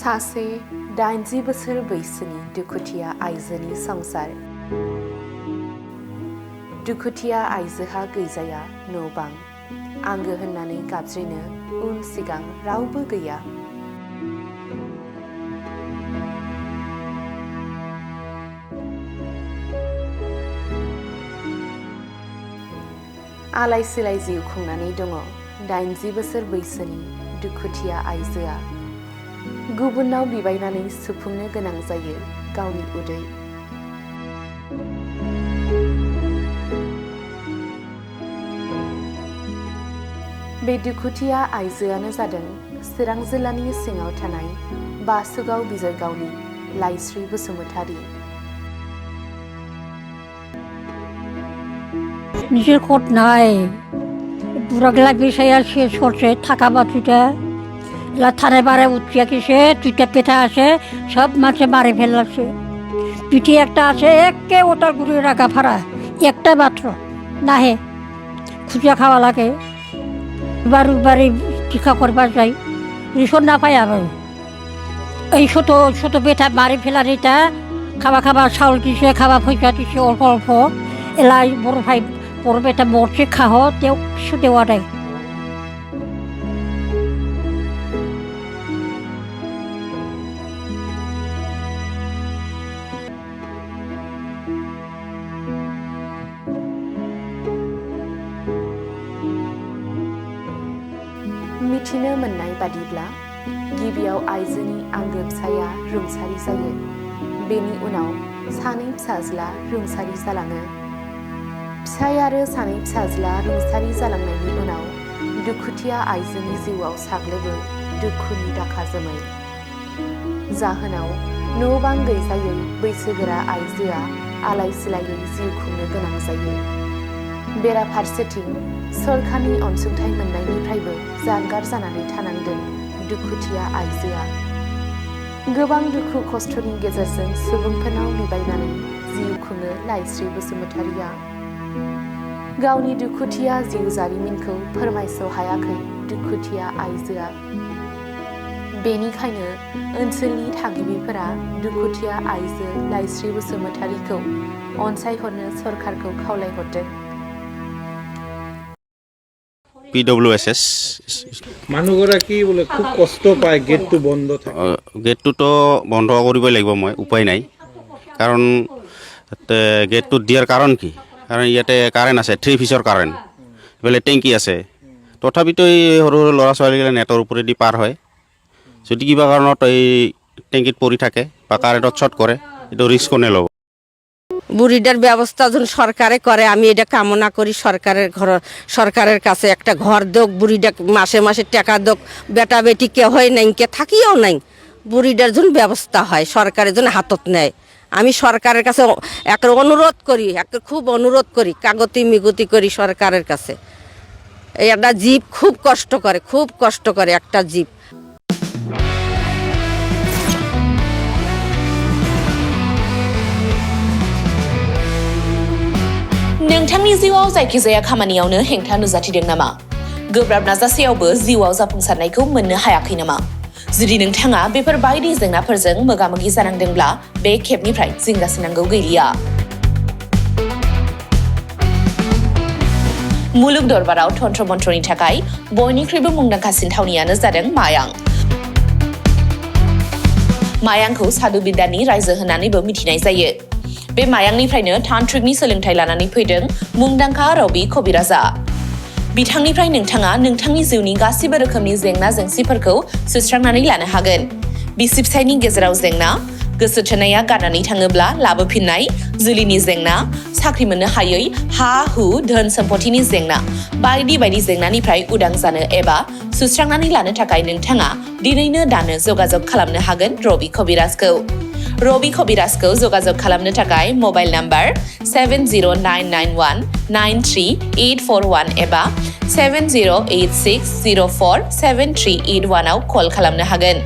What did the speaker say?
सासे 80 बोसोर बैसोनि दुखुथिया आइजोनि संसार। दुखुथिया आइजोहा गैजाया न' बां, आंगो होननानै गाबज्रिनो उन सिगां रावबो गैया। आलाय सिलाय जिउ खुंनानै दङ 80 बोसोर बैसोनि दुखुथिया आइजोआ। गुबुनाव बिबायनानै सुफुंनो गोनां जायो गावनि उदै। बे दुखुथिया आइजोआनो जादों चिरां जिल्लानि सिङाव थानाय बासुगाव बिजयगावनि लाइस्रि बसुमतारी। নিজের কোট নাই বুড়াগলা বিষয় আছে সরছে থাকা বাতুটা থানায় বারে উঠিয়া গেছে, দুইটা পেটা আছে, সব মাছে মারে ফেলাছে। পিঠে একটা আছে একে ওটার গুড়ি রাখা ফাড়া, একটা মাত্র নাহে খুঁজা খাওয়া লাগে। বাড়ি বাড়ি টিকা করবার যাই, রেশন না পাই আবার এই ছোট ছোট পেটা মারি ফেলার এটা খাওয়া চাউল দিছে, খাওয়া পয়সা দিছে অল্প অল্প। এলাই বড় ভাই বড় বেটা মরছে খাহ তেও কিছু দেওয়া দেয়। मिथिनो मोननाय बादिब्ला गिबियाव आइजोनि आंगो फिसाया रुंसारि जायो। बेनि उनाव सानै फिसाज्ला रुंसारि जालाङो। फिसाय आरो सानै फिसाज्ला रुंसारि जालांनायनि उनाव दुखुथिया आइजोनि जिउआव साग्लोबो दुखुनि दाखा जोमै। जाहोनाव न' बां गैजायै बैसोगोरा आइजोआ आलाय सिलायै जिउ खुंनो गोनां जायो। बेराफारसेथिं सरकारनि अनसुंथाइ मोननायनिफ्रायबो जानगार जानानै थानांदों दुखुथिया आइजोआ। गोबां दुखु खस्थ'नि गेजेरजों सुबुंफोरनाव बिबायनानै जिउ खुङो लाइस्रि बसुमतारीया। गावनि दुखुथिया जिउ जारिमिनखौ फोरमायस' हायाखै दुखुथिया आइजोआ। बेनिखायनो ओनसोलनि थागिबिफोरा दुखुथिया आइजो लाइस्रि बसुमतारीखौ अनसायहरनो सरकारखौ खावलायहरदों। PWSS মানুহগৰাকী বোলে খুব কষ্ট পায়, গেটটো বন্ধ থাকে। গেটটোতো বন্ধ কৰিবই লাগিব, মই উপায় নাই। কাৰণ গেটটো দিয়াৰ কাৰণ কি? কাৰণ ইয়াতে কাৰেণ্ট আছে, 3 ফেজৰ কাৰেণ্ট, এইফালে টেংকি আছে। তথাপিতো এই সৰু সৰু ল'ৰা ছোৱালীগিলা নেটৰ ওপৰেদি পাৰ হয়। যদি কিবা কাৰণত এই টেংকিত পৰি থাকে বা কাৰেণ্টত শ্বৰ্ট কৰে, এইটো ৰিস্ক কোনে ল'ব? বুড়িটার ব্যবস্থা যখন সরকারে করে, আমি এটা কামনা করি সরকারের কাছে একটা ঘর দোক, বুড়িটা মাসে মাসে টাকা দোক, বেটা বেটি কে হয় নাই, কে থাকিও নাই, বুড়িটার জন্য ব্যবস্থা হয়, সরকারের জন্য হাতত নেয়। আমি সরকারের কাছে একটা অনুরোধ করি, একটা খুব অনুরোধ করি, কাগতি মিগতি করি সরকারের কাছে। এই একটা জীব খুব কষ্ট করে একটা জীব। नोंथांनि जिउआव जायखिजाया खामानियावनो हेंथा नुजाथिदों नामा? गोब्राब नाजासेयावबो जिउआव जाफुंसारनायखौ मोननो हायाखै नामा? जुदि नोंथाङा बेफोर बायदि जेंनाफोरजों मोगा-मोगि जानांदोंब्ला बे खेबनिफ्राय जिंगासिनांगौ गैलिया। मुलुग दरबाराव तन्त्र मन्त्रनि थाखाय बयनिख्रुइबो मुंदांखासिन थावनियानो जादों मायां। मायांखौ साधु बिद्यानि रायजो होननानैबो मिथिनाय जायो। बे मायांनिफ्रायनो तान्त्रिकनि सोलोंथाइ लानानै फैदों मुंदांखा रबि कबिराजा। बिथांनिफ्राय नोंथाङा नोंथांनि जिउनि गासिबो रोखोमनि जेंना जेंसिफोरखौ सुस्रांनानै लानो हागोन। बिसि फिसायनि गेजेराव जेंना, गोसो थोनाया गारनानै थाङोब्ला लाबोफिननाय, जुलिनि जेंना, साख्रि मोननो हायै, हा हु धोन सम्पथिनि जेंना, बायदि बायदि जेंनानिफ्राय उदां जानो एबा सुस्रांनानै लानो थाखाय नोंथाङा दिनैनो दानो जगाजग खालामनो हागोन रबि कबिराजखौ। रबि कबिराजखौ जगाजग खालामनो थाखाय मबाइल नाम्बार 7099193841 एबा 7086047381 आव कल खालामनो हागोन।